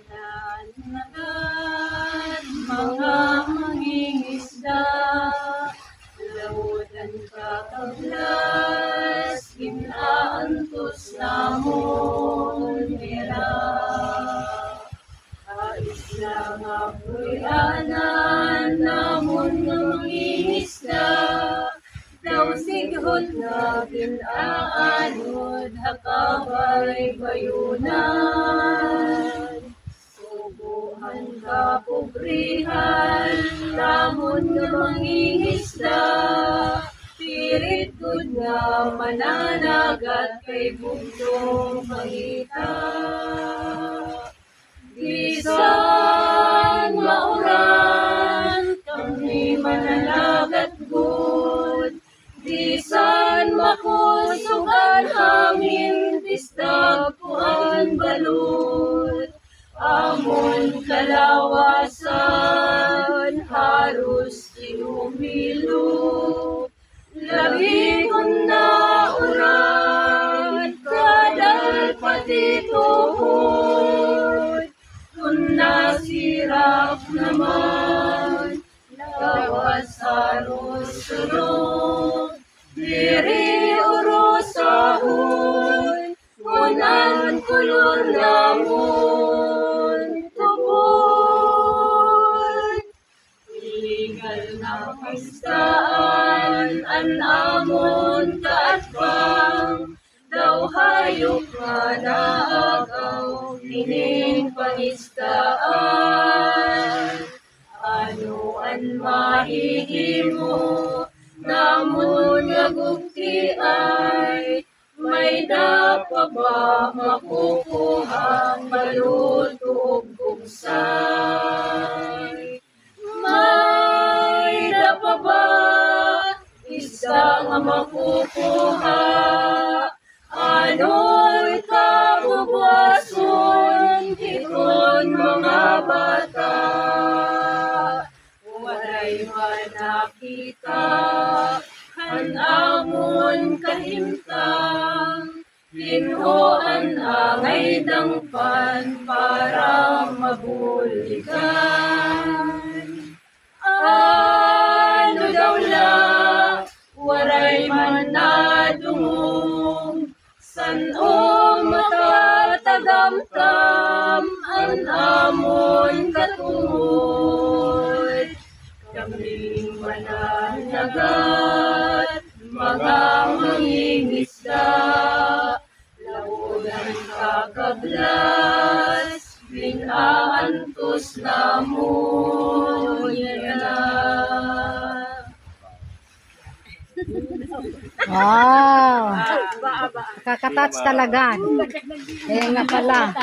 Nananagan mga mangingisda, lautan kakablas, ginaantos namon nila. Ais lang ako'y anan namon nga mangingisda, daw sighod na ginaanod hakabay bayunan. Subuhan ka pobrihan namon nga mangingisda, pirit gud nga mananagat kay bugtong pangita. Bisan mauran kami mananagat gud, bisan makusugan amin tisdag kuan balut. Amon kalawasan harus tinumilo, labi kung nauran kadal pati tuhod. Kung nasirap naman lawas harus sunod, diri urusahon kunan kulor namon tubod. Illegal na paistaan an amon kaatbang, daw hayop nga naagaw kining pangistaan. Ano ang mahihimo namon nga gugti ay may dapa ba makukuhang maluto ug bugsay? May dapa ba isda nga makukuha? Ano'y kabubwason ikon mga bata? Walay manakita kan amon kahimtang, linhoan angay dangpan para mabuligan. Ano daw la waray man nadungong, san o makatagamtam ang amon katungod. Kami mananagat mga mangingisda, laudan kakablas, binaantos namon nila. Wow! Kakatouch talaga. Eh nga pala.